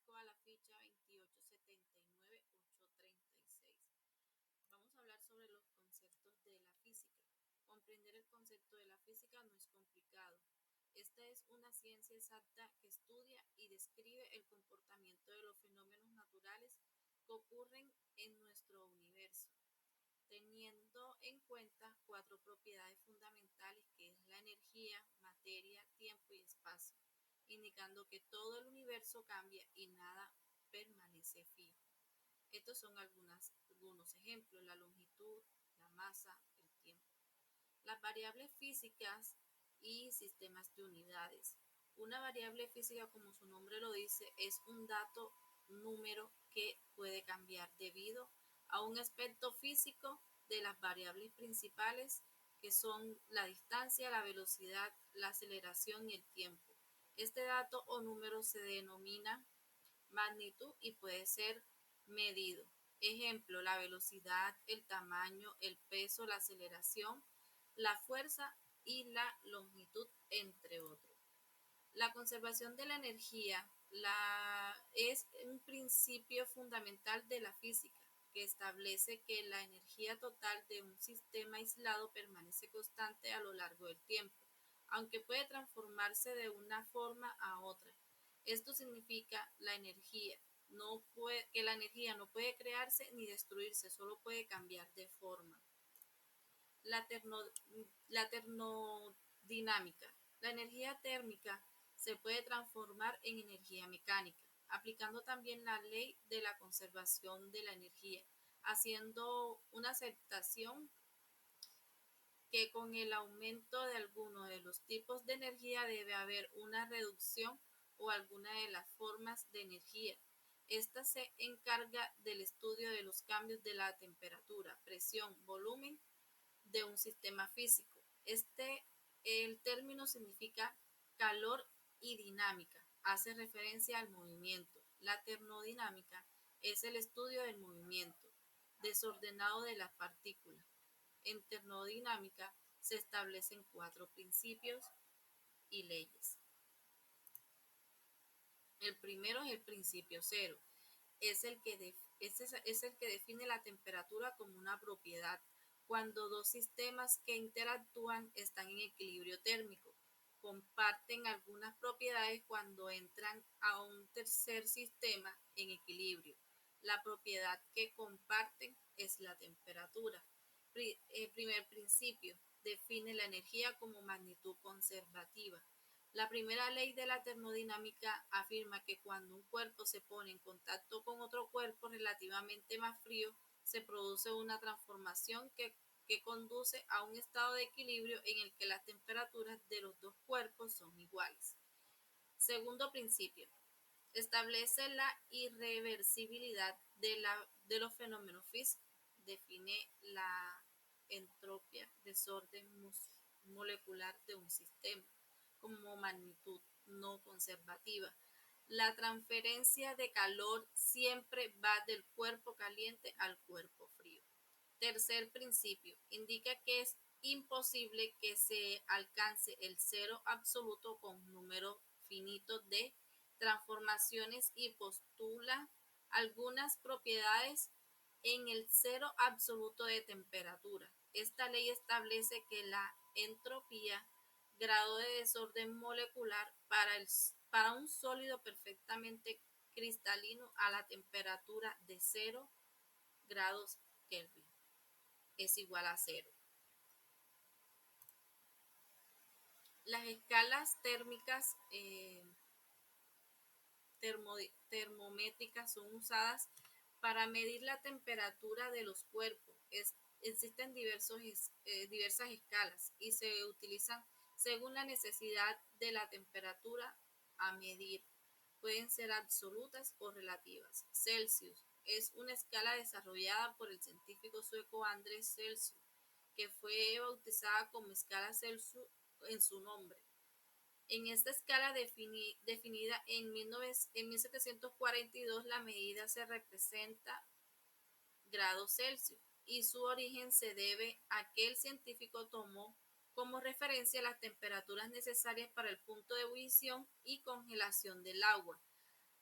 Francisco a la ficha 2879836. Vamos a hablar sobre los conceptos de la física. Comprender el concepto de la física no es complicado. Esta es una ciencia exacta que estudia y describe el comportamiento de los fenómenos naturales que ocurren en nuestro universo, teniendo en cuenta cuatro propiedades fundamentales que es la energía, materia, tiempo y espacio, indicando que todo el universo cambia y nada permanece fijo. Estos son algunos ejemplos: la longitud, la masa, el tiempo. Las variables físicas y sistemas de unidades. Una variable física, como su nombre lo dice, es un dato, un número que puede cambiar debido a un aspecto físico de las variables principales, que son la distancia, la velocidad, la aceleración y el tiempo. Este dato o número se denomina magnitud y puede ser medido. Ejemplo: la velocidad, el tamaño, el peso, la aceleración, la fuerza y la longitud, entre otros. La conservación de la energía es un principio fundamental de la física, que establece que la energía total de un sistema aislado permanece constante a lo largo del tiempo, aunque puede transformarse de una forma a otra. Esto significa que la energía no puede crearse ni destruirse, solo puede cambiar de forma. La, terno, la termodinámica. La energía térmica se puede transformar en energía mecánica, aplicando también la ley de la conservación de la energía, haciendo una aceptación que con el aumento de alguno de los tipos de energía debe haber una reducción o alguna de las formas de energía. Esta se encarga del estudio de los cambios de la temperatura, presión, volumen de un sistema físico. El término significa calor y dinámica, hace referencia al movimiento. La termodinámica es el estudio del movimiento desordenado de las partículas. En termodinámica se establecen cuatro principios y leyes. El primero es el principio cero. Es el que define la temperatura como una propiedad cuando dos sistemas que interactúan están en equilibrio térmico. Comparten algunas propiedades cuando entran a un tercer sistema en equilibrio. La propiedad que comparten es la temperatura. El primer principio define la energía como magnitud conservativa. La primera ley de la termodinámica afirma que cuando un cuerpo se pone en contacto con otro cuerpo relativamente más frío, se produce una transformación que conduce a un estado de equilibrio en el que las temperaturas de los dos cuerpos son iguales. Segundo principio, establece la irreversibilidad de los fenómenos físicos. Define la entropía, desorden molecular de un sistema, como magnitud no conservativa. La transferencia de calor siempre va del cuerpo caliente al cuerpo frío. Tercer principio, indica que es imposible que se alcance el cero absoluto con número finito de transformaciones y postula algunas propiedades en el cero absoluto de temperatura. Esta ley establece que la entropía, grado de desorden molecular para un sólido perfectamente cristalino a la temperatura de 0 grados Kelvin, es igual a 0. Las escalas térmicas termométricas son usadas para medir la temperatura de los cuerpos. Existen diversas escalas y se utilizan según la necesidad de la temperatura a medir. Pueden ser absolutas o relativas. Celsius es una escala desarrollada por el científico sueco Andreas Celsius, que fue bautizada como escala Celsius en su nombre. En esta escala definida en 1742, la medida se representa grados Celsius y su origen se debe a que el científico tomó como referencia las temperaturas necesarias para el punto de ebullición y congelación del agua.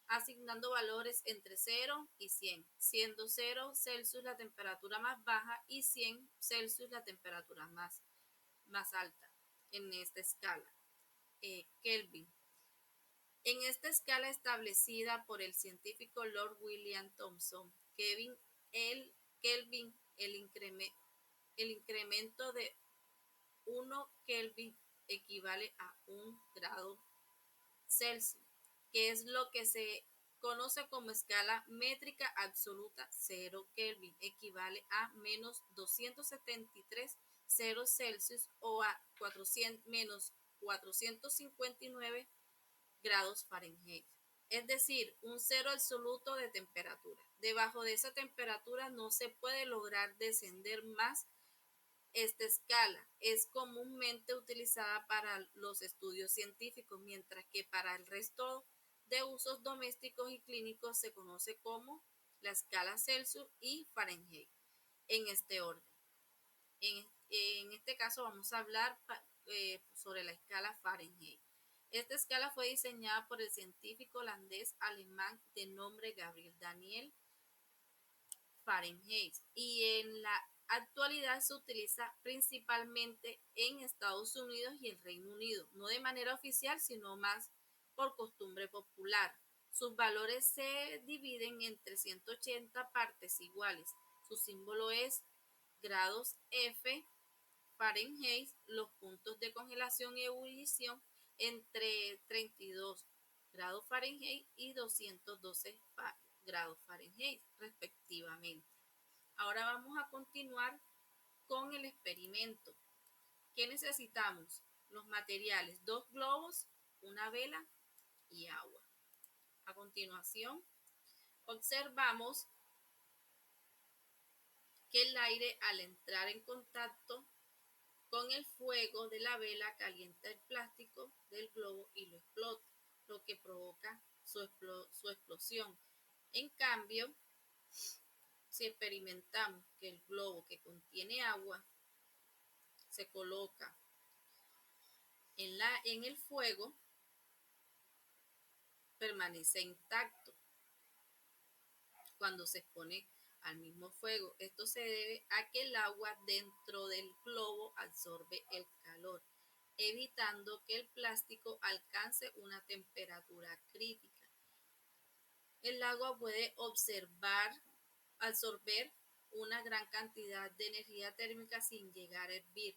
asignando valores entre 0 y 100, siendo 0 Celsius la temperatura más baja y 100 Celsius la temperatura más alta en esta escala. Kelvin. En esta escala establecida por el científico Lord William Thomson, Kelvin, el incremento de 1 Kelvin equivale a 1 grado Celsius, que es lo que se conoce como escala métrica absoluta. 0 Kelvin equivale a menos 273 0 Celsius o a menos 459 grados Fahrenheit. Es decir, un cero absoluto de temperatura. Debajo de esa temperatura no se puede lograr descender más. Esta escala es comúnmente utilizada para los estudios científicos, mientras que para el resto de usos domésticos y clínicos se conoce como la escala Celsius y Fahrenheit, en este orden. En este caso vamos a hablar sobre la escala Fahrenheit. Esta escala fue diseñada por el científico holandés-alemán de nombre Gabriel Daniel Fahrenheit y en la actualidad se utiliza principalmente en Estados Unidos y el Reino Unido, no de manera oficial, sino más por costumbre popular. Sus valores se dividen en 380 partes iguales. Su símbolo es grados F Fahrenheit. Los puntos de congelación y ebullición entre 32 grados Fahrenheit y 212 grados Fahrenheit, respectivamente. Ahora vamos a continuar con el experimento. ¿Qué necesitamos? Los materiales: 2 globos, una vela y agua. A continuación, observamos que el aire, al entrar en contacto con el fuego de la vela, calienta el plástico del globo y lo explota, lo que provoca su explosión. En cambio, si experimentamos que el globo que contiene agua se coloca en el fuego, permanece intacto cuando se expone al mismo fuego. Esto se debe a que el agua dentro del globo absorbe el calor, evitando que el plástico alcance una temperatura crítica. El agua puede absorber una gran cantidad de energía térmica sin llegar a hervir,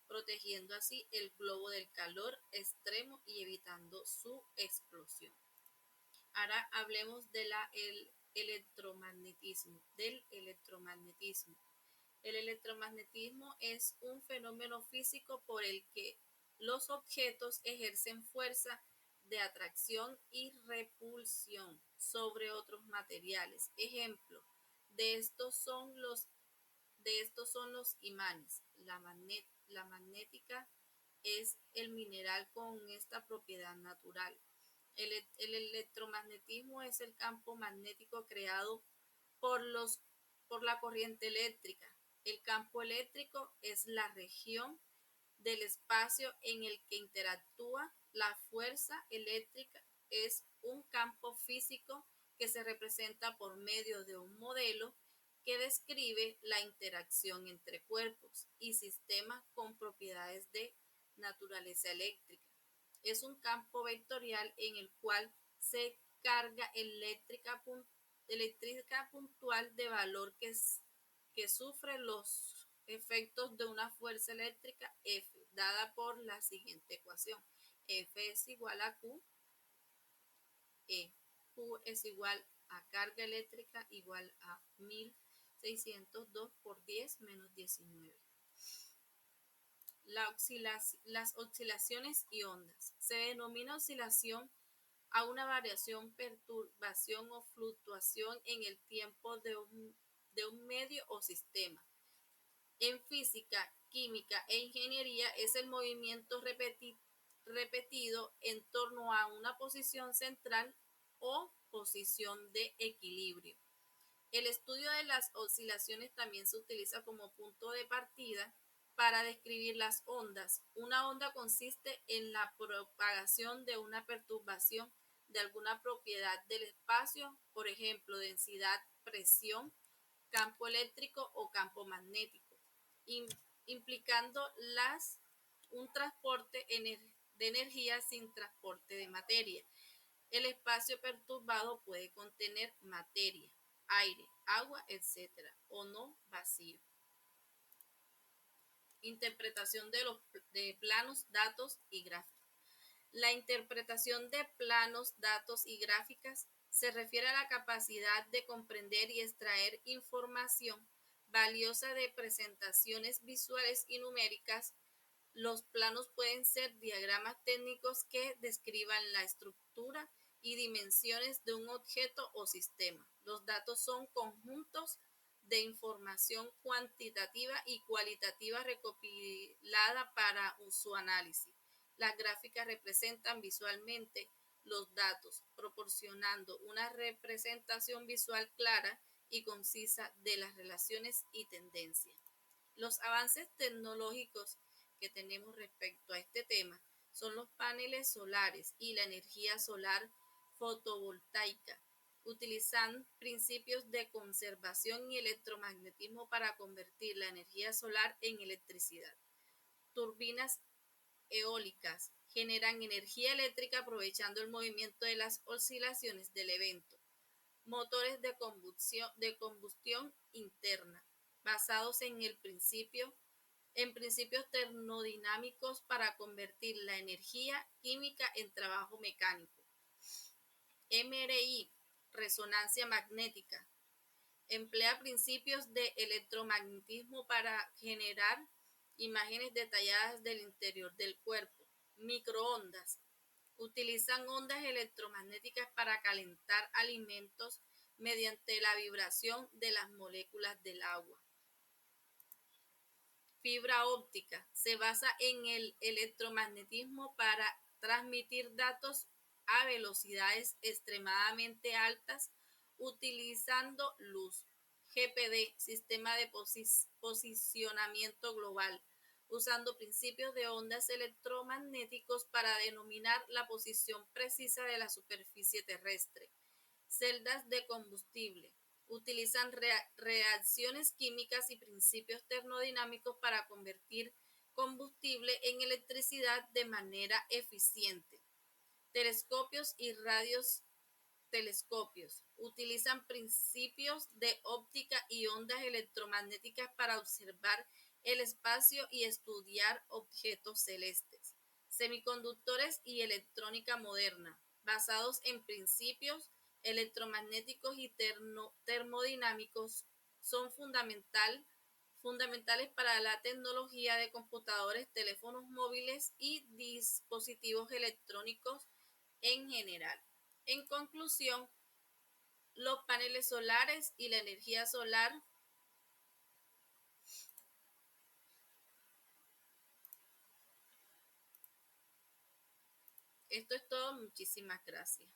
protegiendo así el globo del calor extremo y evitando su explosión. Ahora hablemos del electromagnetismo. El electromagnetismo es un fenómeno físico por el que los objetos ejercen fuerza de atracción y repulsión sobre otros materiales. Ejemplo de estos son los imanes. La magnética es el mineral con esta propiedad natural. El electromagnetismo es el campo magnético creado por la corriente eléctrica. El campo eléctrico es la región del espacio en el que interactúa la fuerza eléctrica. Es un campo físico que se representa por medio de un modelo que describe la interacción entre cuerpos y sistemas con propiedades de naturaleza eléctrica. Es un campo vectorial en el cual se carga eléctrica puntual de valor que sufre los efectos de una fuerza eléctrica F, dada por la siguiente ecuación. F es igual a Q, Q es igual a carga eléctrica igual a 1602 por 10 menos 19. Las oscilaciones y ondas. Se denomina oscilación a una variación, perturbación o fluctuación en el tiempo de un medio o sistema. En física, química e ingeniería es el movimiento repetido en torno a una posición central o posición de equilibrio. El estudio de las oscilaciones también se utiliza como punto de partida para describir las ondas. Una onda consiste en la propagación de una perturbación de alguna propiedad del espacio, por ejemplo, densidad, presión, campo eléctrico o campo magnético, implicando un transporte de energía sin transporte de materia. El espacio perturbado puede contener materia, aire, agua, etc., o no vacío. Interpretación de planos, datos y gráficas. La interpretación de planos, datos y gráficas se refiere a la capacidad de comprender y extraer información valiosa de presentaciones visuales y numéricas. Los planos pueden ser diagramas técnicos que describan la estructura y dimensiones de un objeto o sistema. Los datos son conjuntos de información cuantitativa y cualitativa recopilada para su análisis. Las gráficas representan visualmente los datos, proporcionando una representación visual clara y concisa de las relaciones y tendencias. Los avances tecnológicos que tenemos respecto a este tema son los paneles solares y la energía solar fotovoltaica. Utilizan principios de conservación y electromagnetismo para convertir la energía solar en electricidad. Turbinas eólicas generan energía eléctrica aprovechando el movimiento de las oscilaciones del evento. Motores de combustión interna, basados en principios termodinámicos para convertir la energía química en trabajo mecánico. MRI, resonancia magnética, emplea principios de electromagnetismo para generar imágenes detalladas del interior del cuerpo. Microondas, utilizan ondas electromagnéticas para calentar alimentos mediante la vibración de las moléculas del agua. Fibra óptica, se basa en el electromagnetismo para transmitir datos a velocidades extremadamente altas utilizando luz. GPD, sistema de posicionamiento global, usando principios de ondas electromagnéticos para denominar la posición precisa de la superficie terrestre. Celdas de combustible, utilizan reacciones químicas y principios termodinámicos para convertir combustible en electricidad de manera eficiente. Telescopios y radiotelescopios utilizan principios de óptica y ondas electromagnéticas para observar el espacio y estudiar objetos celestes. Semiconductores y electrónica moderna, basados en principios electromagnéticos y termodinámicos, son fundamentales para la tecnología de computadores, teléfonos móviles y dispositivos electrónicos en general. En conclusión, los paneles solares y la energía solar esto es todo, muchísimas gracias.